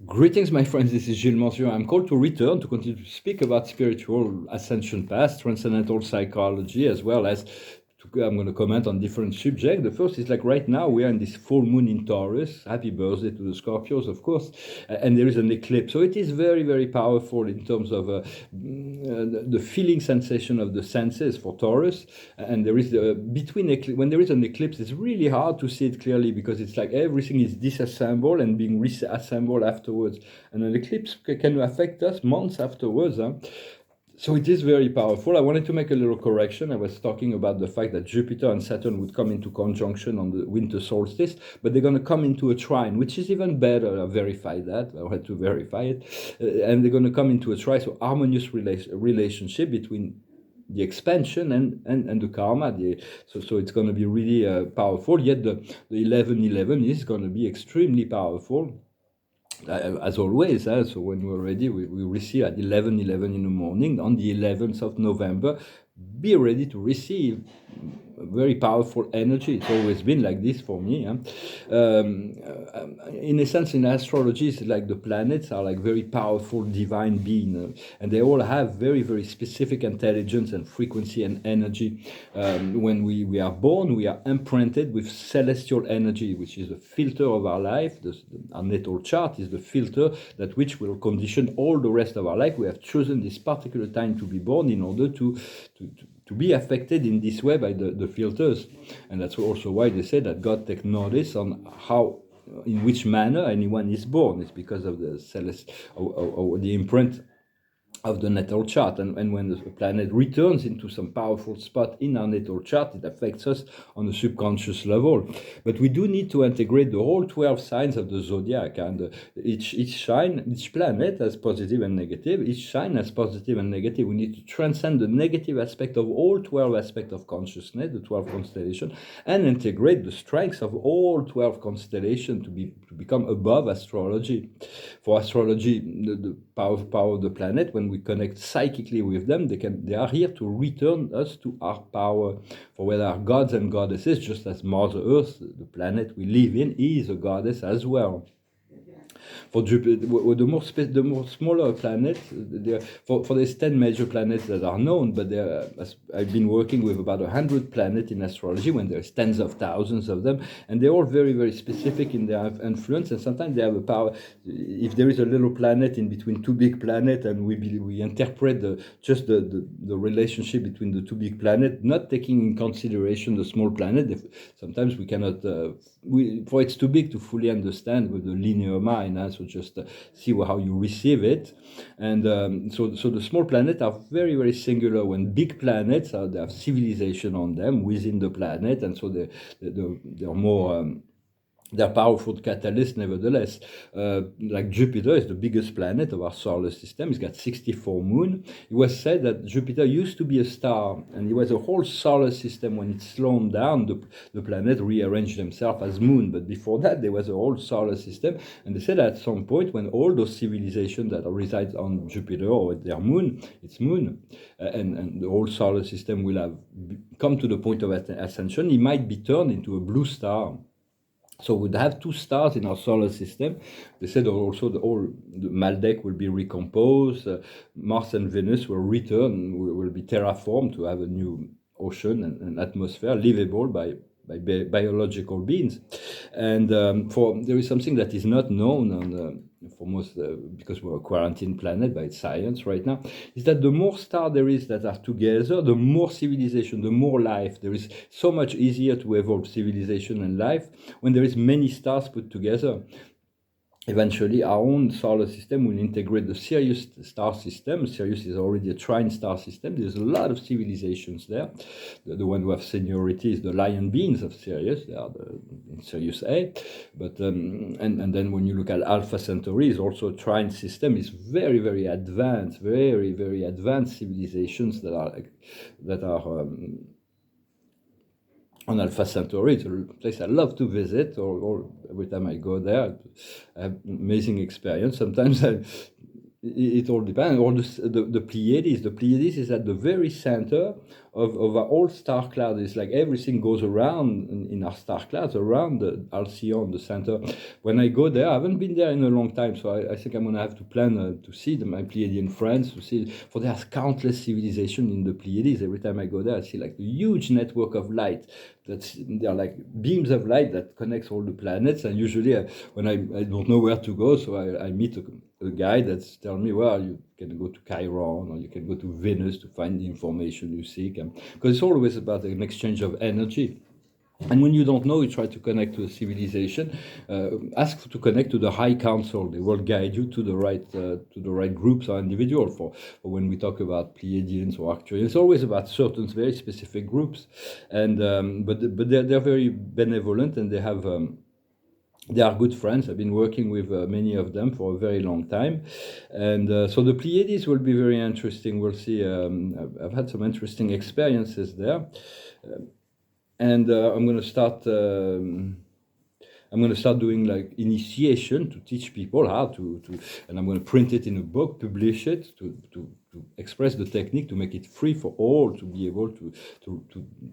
Greetings, my friends. This is Gilles Monsieur. I'm called to return to continue to speak about spiritual ascension paths, transcendental psychology, as well as I'm going to comment on different subjects. The first is like right now we are in this full moon in Taurus. Happy birthday to the Scorpios, of course. And there is an eclipse. So it is very, very powerful in terms of the feeling sensation of the senses for Taurus. And there is when there is an eclipse, it's really hard to see it clearly because it's like everything is disassembled and being reassembled afterwards. And an eclipse can affect us months afterwards. So it is very powerful. I wanted to make a little correction. I was talking about the fact that Jupiter and Saturn would come into conjunction on the winter solstice, but they're going to come into a trine, which is even better. I verified that. I had to verify it. And they're going to come into a trine, so harmonious relationship between the expansion and the karma. So it's going to be really powerful. Yet the 11-11 is going to be extremely powerful. As always, so when we're ready, we receive at 11:11 in the morning on the 11th of November. Be ready to receive very powerful energy. It's always been like this for me. In a sense, in astrology, it's like the planets are like very powerful divine beings, and they all have very, very specific intelligence and frequency and energy. When we are born, we are imprinted with celestial energy, which is the filter of our life. Our natal chart is the filter that which will condition all the rest of our life. We have chosen this particular time to be born in order to be affected in this way by the filters. And that's also why they say that God takes notice on in which manner anyone is born. It's because of the or the imprint of the natal chart, and when the planet returns into some powerful spot in our natal chart, it affects us on a subconscious level. But we do need to integrate the whole 12 signs of the zodiac, and each planet has positive and negative. Each sign has positive and negative. We need to transcend the negative aspect of all 12 aspects of consciousness, the 12 constellations, and integrate the strengths of all 12 constellations to become above astrology. For astrology, the power of the planet, when we connect psychically with them, they are here to return us to our power. For whether our gods and goddesses, just as Mother Earth, the planet we live in, is a goddess as well. For Jupiter, the more smaller planets, for there's 10 major planets that are known, but I've been working with about 100 planets in astrology when there's tens of thousands of them, and they're all very, very specific in their influence, and sometimes they have a power. If there is a little planet in between two big planets, and we interpret the relationship between the two big planets, not taking in consideration the small planet, sometimes we cannot, for it's too big to fully understand with the linear mind. So just see how you receive it. And so the small planets are very, very singular. When big planets they have civilization on them within the planet, and so they're more they're powerful catalysts nevertheless. Like Jupiter is the biggest planet of our solar system. It's got 64 moons. It was said that Jupiter used to be a star, and it was a whole solar system. When it slowed down, the planet rearranged themselves as moon. But before that, there was a whole solar system. And they said at some point, when all those civilizations that reside on Jupiter or at their moon, its moon, and the whole solar system will have come to the point of ascension, it might be turned into a blue star. So we'd have two stars in our solar system. They said also the Maldek will be recomposed. Mars and Venus will return, will be terraformed to have a new ocean and atmosphere livable by biological beings. And there is something that is not known for most, because we're a quarantine planet by science right now, is that the more stars there is that are together, the more civilization, the more life. There is so much easier to evolve civilization and life when there is many stars put together. Eventually, our own solar system will integrate the Sirius star system. Sirius is already a trine star system. There's a lot of civilizations there. The one who have seniority is the lion beings of Sirius. They are in Sirius A. But and then when you look at Alpha Centauri, is also a trine system. It's very, very advanced, very, very advanced civilizations that are on Alpha Centauri. It's a place I love to visit, or every time I go there, I have amazing experience. Sometimes it all depends. All the Pleiades is at the very center of our whole star cloud. It's like everything goes around in our star clouds, around the Alcyon, the center. When I go there, I haven't been there in a long time, so I think I'm going to have to plan to see my Pleiadian friends, to see, for there's countless civilization in the Pleiades. Every time I go there, I see like a huge network of light. They're like beams of light that connects all the planets, and usually when I don't know where to go, so I meet a guy that's telling me, well, you can go to Chiron or you can go to Venus to find the information you seek, because it's always about an exchange of energy. And when you don't know, you try to connect to a civilization. Ask to connect to the High Council. They will guide you to the right groups or individual. For when we talk about Pleiadians or Arcturians, it's always about certain very specific groups. And but they're very benevolent, and they are good friends. I've been working with many of them for a very long time. And so the Pleiades will be very interesting. We'll see. I've had some interesting experiences there. And I'm going to start doing like initiation to teach people how to and I'm going to print it in a book, publish it to express the technique, to make it free for all, to be able to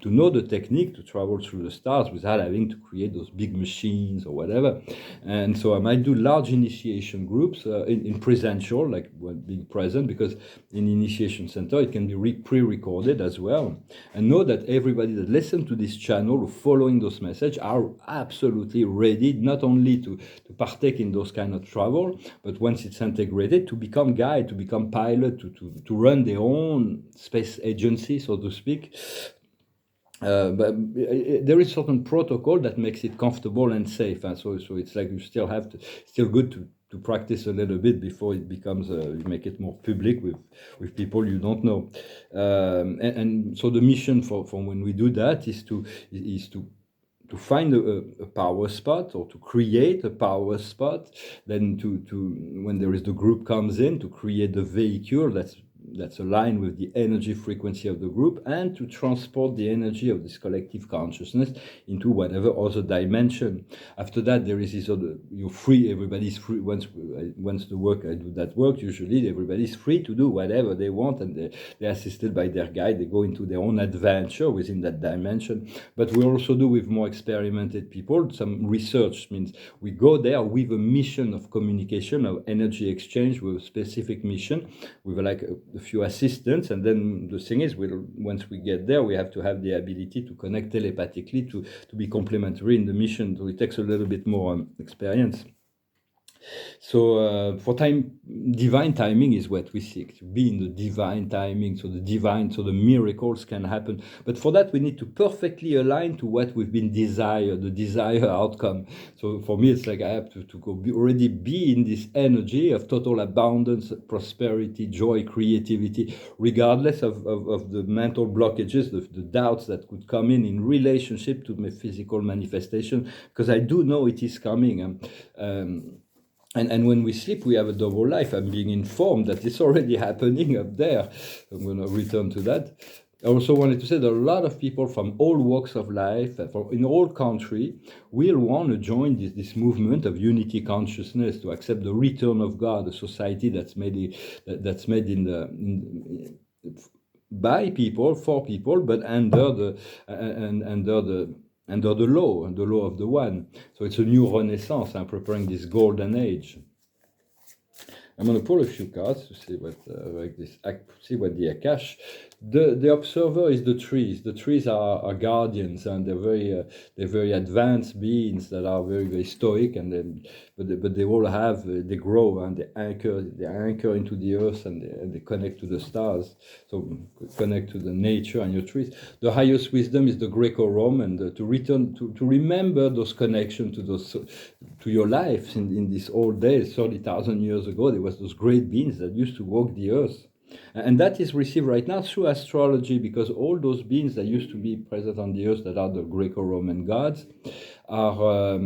know the technique, to travel through the stars without having to create those big machines or whatever. And so I might do large initiation groups in presential, like being present, because in initiation center it can be pre-recorded as well. And know that everybody that listens to this channel, who following those messages, are absolutely ready not only to partake in those kind of travel, but once it's integrated, to become guide, to become pilot, to run their own space agency, so to speak. But there is certain protocol that makes it comfortable and safe, and so it's like you still have to, still good to practice a little bit before it becomes you make it more public with people you don't know. And so the mission for when we do that is to find a power spot, or to create a power spot, then to when there is the group comes in, to create the vehicle that's aligned with the energy frequency of the group, and to transport the energy of this collective consciousness into whatever other dimension. After that, there is this other, you're free, everybody's free. Once the work, I do that work, usually everybody's free to do whatever they want, and they're assisted by their guide. They go into their own adventure within that dimension. But we also do with more experimented people some research. Means we go there with a mission of communication, of energy exchange, with a specific mission, with like a few assistants. And then the thing is, once we get there, we have to have the ability to connect telepathically to be complementary in the mission. So it takes a little bit more experience. So for divine timing is what we seek, to be in the divine timing, so the miracles can happen. But for that, we need to perfectly align to what we've been desired, the desired outcome. So for me, it's like I have to go already be in this energy of total abundance, prosperity, joy, creativity, regardless of the mental blockages, the doubts that could come in relationship to my physical manifestation, because I do know it is coming. And when we sleep, we have a double life. I'm being informed that it's already happening up there. I'm going to return to that. I also wanted to say that a lot of people from all walks of life, in all country, will want to join this movement of unity consciousness, to accept the return of God, a society that's made by people, for people, but under the law of the one. So it's a new renaissance. I'm preparing this golden age. I'm going to pull a few cards to see what the Akash. The observer is the trees. The trees are guardians, and they're very advanced beings that are very, very stoic, and but they all they grow, and they anchor into the earth, and they connect to the stars. So connect to the nature and your trees. The highest wisdom is the Greco-Rome, and to return to remember those connections to your life in these old days, 30,000 years ago. There was those great beings that used to walk the earth. And that is received right now through astrology, because all those beings that used to be present on the earth, that are the Greco-Roman gods, are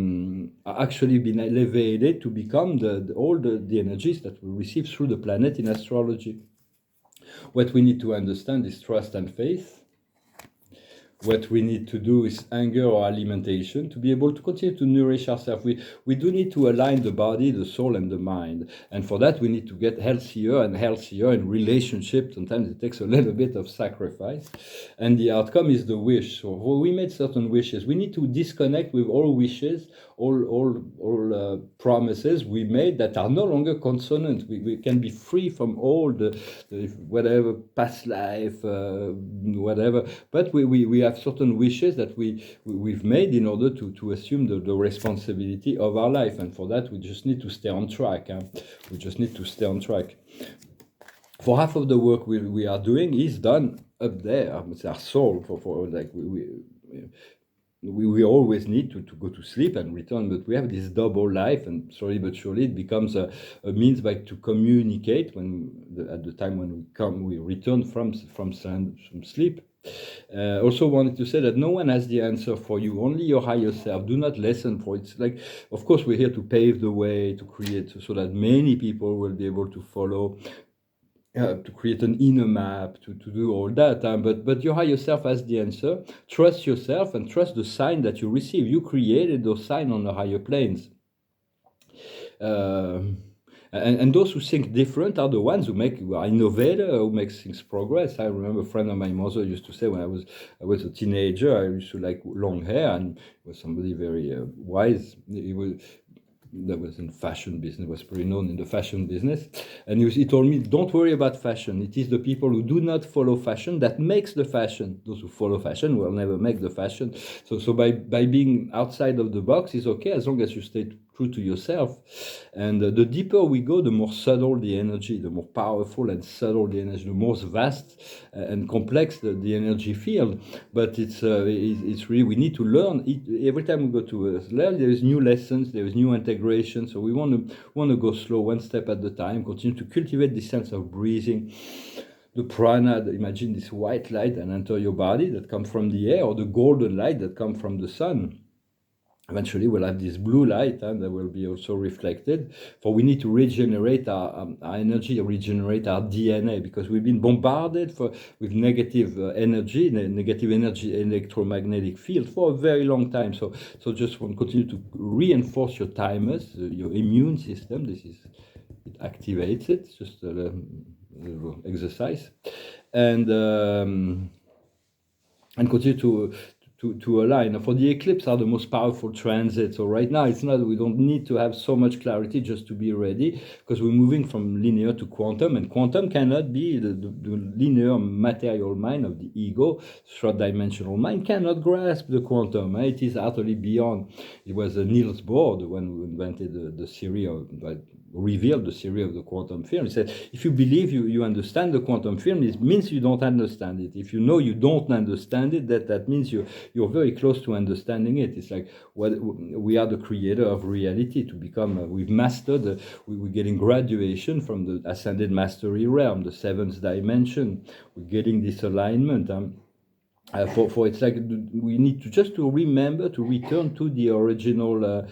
actually been elevated to become all the energies that we receive through the planet in astrology. What we need to understand is trust and faith. what we need to do is anger or alimentation to be able to continue to nourish ourselves. We do need to align the body, the soul, and the mind. And for that, we need to get healthier and healthier in relationships. Sometimes it takes a little bit of sacrifice. And the outcome is the wish. So we made certain wishes. We need to disconnect with all wishes, all promises we made that are no longer consonant. We can be free from all the whatever past life, whatever. But we have certain wishes that we've made in order to assume the responsibility of our life. And for that, we just need to stay on track. We just need to stay on track. For half of the work we are doing is done up there. It's our soul. For like we always need to go to sleep and return, but we have this double life, and slowly but surely it becomes a means by to communicate at the time when we return from sleep. Also wanted to say that no one has the answer for you, only your higher self. Do not listen for it. It's like, of course, we're here to pave the way, to create so that many people will be able to follow, to create an inner map, to do all that. But your higher self has the answer. Trust yourself and trust the sign that you receive. You created those signs on the higher planes. And those who think different are the ones who are innovator, who makes things progress. I remember a friend of my mother used to say when I was a teenager, I used to like long hair, and was somebody very wise. That was in fashion business, was pretty known in the fashion business. And he told me, don't worry about fashion. It is the people who do not follow fashion that makes the fashion. Those who follow fashion will never make the fashion. So by being outside of the box is okay, as long as you stay true to yourself. And the deeper we go, the more subtle the energy, the more powerful and subtle the energy, the more vast and complex the energy field. But it's really, we need to learn. Every time we go to learn, there is new lessons, there is new integration. So we want to go slow, one step at a time, continue to cultivate this sense of breathing. The prana, imagine this white light and enter your body that comes from the air, or the golden light that comes from the sun. Eventually, we'll have this blue light that will be also reflected. For we need to regenerate our energy, regenerate our DNA, because we've been bombarded with negative energy electromagnetic field for a very long time. So just want to continue to reinforce your thymus, your immune system. It activates it. It's just a little exercise, and continue to align. For the eclipse are the most powerful transits. So right now we don't need to have so much clarity just to be ready, because we're moving from linear to quantum, and quantum cannot be the linear material mind of the ego. Short dimensional mind cannot grasp the quantum. It is utterly beyond. It was Niels Bohr when we invented the theory of revealed the theory of the quantum field. He said, if you believe you understand the quantum field, it means you don't understand it. If you know you don't understand it, that means you're very close to understanding it. It's like we are the creator of reality. To become, we've mastered, we're getting graduation from the ascended mastery realm, the seventh dimension. We're getting this alignment. For it's like we need to remember to return to the original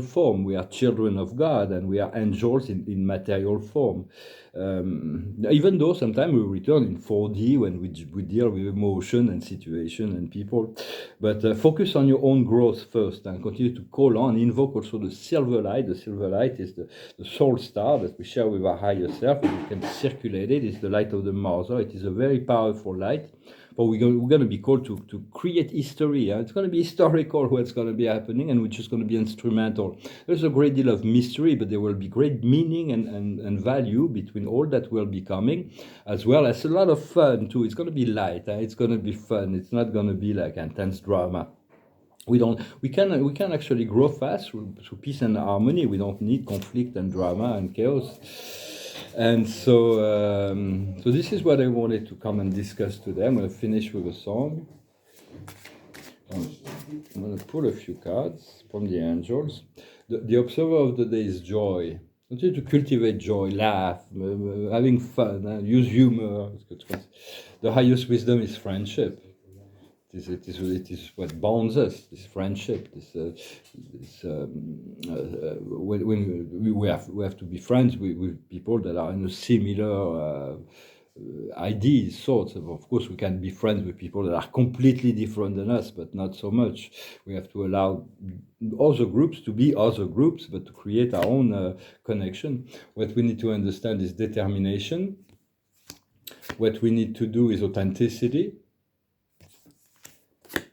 form. We are children of God, and we are angels in material form. Even though sometimes we return in 4D when we deal with emotion and situation and people, but focus on your own growth first, and continue to call on, invoke also the silver light. The silver light is the soul star that we share with our higher self, and we can circulate it. It's the light of the mother. It is a very powerful light. But we're going to be called to create history. It's going to be historical what's going to be happening, and we're just going to be instrumental. There's a great deal of mystery, but there will be great meaning and value between all that will be coming, as well as a lot of fun too. It's going to be light. It's going to be fun. It's not going to be like intense drama. We can actually grow fast through peace and harmony. We don't need conflict and drama and chaos. And so this is what I wanted to come and discuss today. I'm going to finish with a song. I'm going to pull a few cards from the angels. The observer of the day is joy. Continue to cultivate joy, laugh, having fun, use humor. The highest wisdom is friendship. It is what bonds us. This friendship. When we have to be friends with people that are in a similar ideas, thoughts. Of course, we can be friends with people that are completely different than us, but not so much. We have to allow other groups to be other groups, but to create our own connection. What we need to understand is determination. What we need to do is authenticity.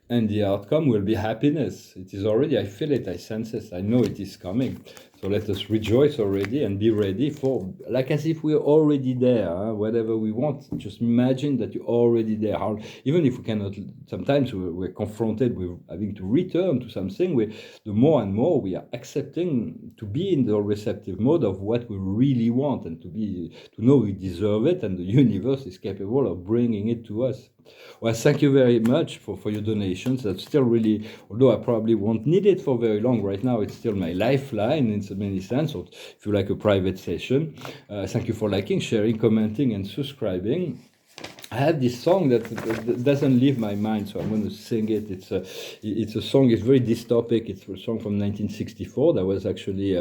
And the outcome will be happiness. It is already, I feel it, I sense it, I know it is coming. So let us rejoice already and be ready for, like as if we're already there, whatever we want. Just imagine that you're already there. Even if we cannot, sometimes we're confronted with having to return to something, the more and more we are accepting to be in the receptive mode of what we really want, and to know we deserve it, and the universe is capable of bringing it to us. Well, thank you very much for your donations. That's still really, although I probably won't need it for very long right now, it's still my lifeline in so many sense. So if you like a private session, thank you for liking, sharing, commenting, and subscribing. I have this song that doesn't leave my mind, so I'm going to sing it. It's a song. It's very dystopic. It's a song from 1964 that was actually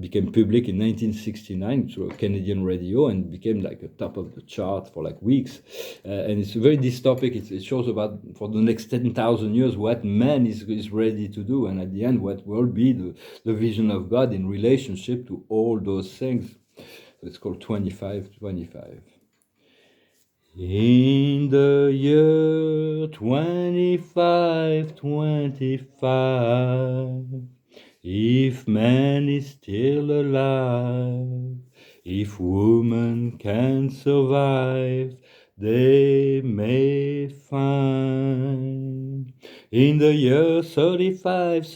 became public in 1969 through Canadian radio and became like a top of the chart for like weeks. And it's very dystopic. It shows about for the next 10,000 years what man is ready to do, and at the end what will be the vision of God in relationship to all those things. So it's called 2525. In the year 2525, if man is still alive, if woman can survive, they may find. In the year 35,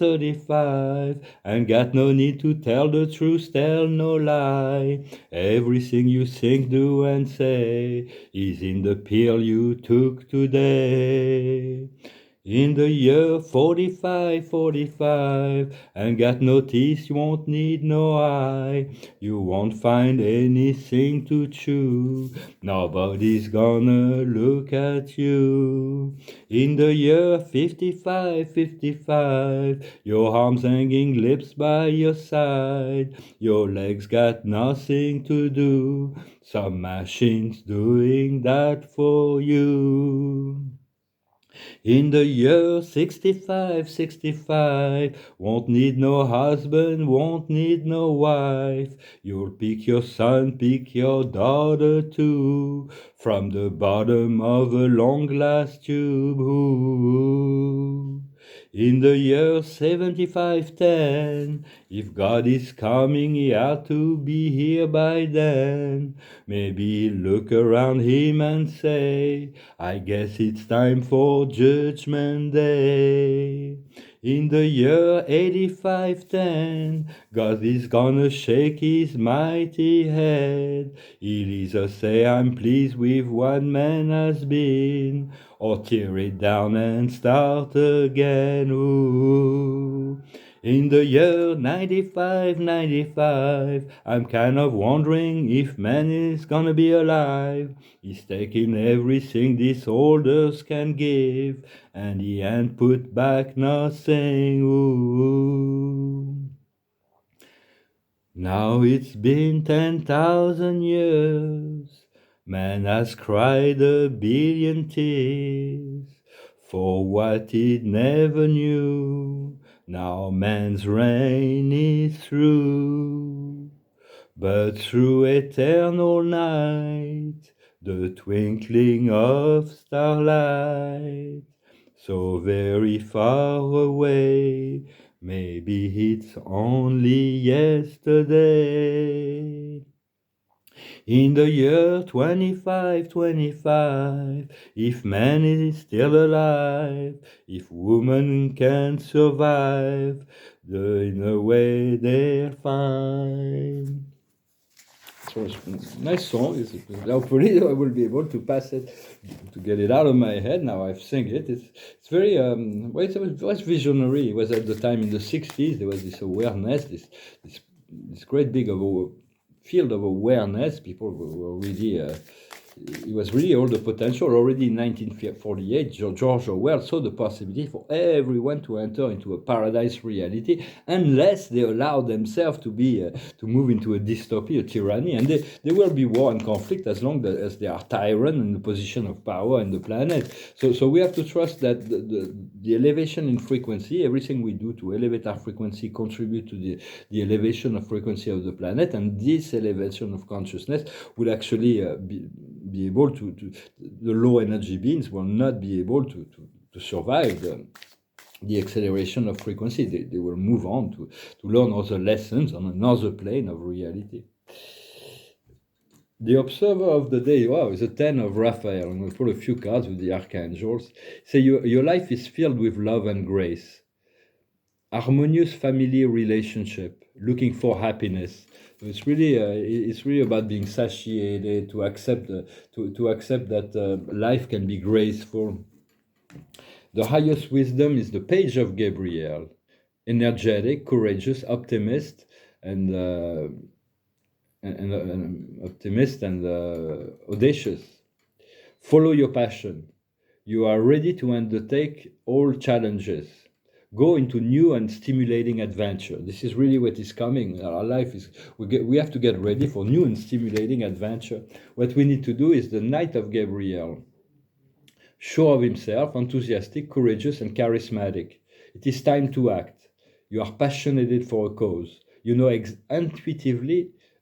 and got no need to tell the truth, tell no lie. Everything you think, do, and say is in the pill you took today. In the year 45, and got no teeth, you won't need no eye. You won't find anything to chew. Nobody's gonna look at you. In the year 55, your arms hanging, lips by your side. Your legs got nothing to do. Some machine's doing that for you. In the year 65, won't need no husband, won't need no wife. You'll pick your son, pick your daughter too, from the bottom of a long glass tube. Ooh. In the year 7510, if God is coming, he ought to be here by then. Maybe look around him and say, I guess it's time for Judgment Day. In the year 8510, God is gonna shake his mighty head. He'll either say, I'm pleased with what man has been, or tear it down and start again. Ooh. In the year 95, I'm kind of wondering if man is gonna be alive. He's taking everything these holders can give, and he ain't put back nothing. Ooh. Now it's been 10,000 years, man has cried a billion tears for what he never knew. Now man's reign is through, but through eternal night, the twinkling of starlight, so very far away, maybe it's only yesterday. In the year 25, if man is still alive, if woman can survive, in a way they're fine. So it's a nice song. Hopefully I will be able to pass it, to get it out of my head. Now I've sung it. It's very well, it was visionary. It was at the time in the 60s. There was this awareness, this great big of a field of awareness. People were really it was really all the potential. Already in 1948, George Orwell saw the possibility for everyone to enter into a paradise reality, unless they allow themselves to move into a dystopia, a tyranny, and there will be war and conflict as long as they are tyrant in the position of power in the planet. So we have to trust that the elevation in frequency, everything we do to elevate our frequency contribute to the elevation of frequency of the planet, and this elevation of consciousness will actually be able to the low energy beings will not be able to survive the acceleration of frequency. They will move on to learn other lessons on another plane of reality. The observer of the day, wow, is a 10 of Raphael. I'm going to pull a few cards with the archangels. Say your life is filled with love and grace. Harmonious family relationship, looking for happiness. So it's really about being satiated, to accept that life can be graceful. The highest wisdom is the page of Gabriel, energetic, courageous, optimist, and audacious. Follow your passion. You are ready to undertake all challenges. Go into new and stimulating adventure. This is really what is coming. Our life is, we have to get ready for new and stimulating adventure. What we need to do is the Knight of Gabriel. Sure of himself, enthusiastic, courageous, and charismatic. It is time to act. You are passionate for a cause. You know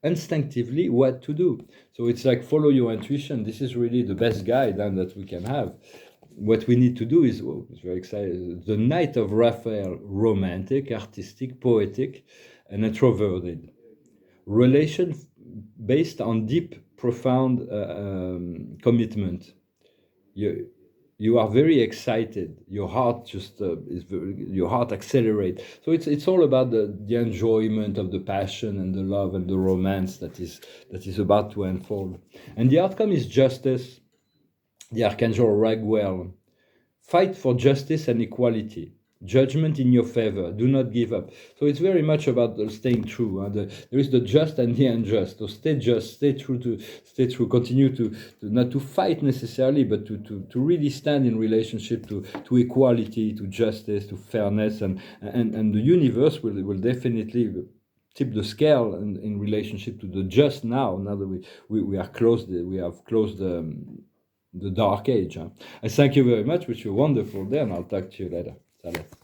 instinctively what to do. So it's like follow your intuition. This is really the best guide that we can have. What we need to do is, it's very exciting, the Knight of Raphael, romantic, artistic, poetic, and introverted. Relation based on deep, profound commitment. You are very excited. Your heart your heart accelerates. So it's all about the enjoyment of the passion and the love and the romance that is about to unfold. And the outcome is justice. The Archangel Raguel. Fight for justice and equality. Judgment in your favor. Do not give up. So it's very much about staying true. There is the just and the unjust. So stay just, stay true. Continue to not to fight necessarily, but to really stand in relationship to equality, to justice, to fairness, and the universe will definitely tip the scale in relationship to the just now. Now that we have closed the dark age. I thank you very much. Wish you a wonderful day, and I'll talk to you later. Salut.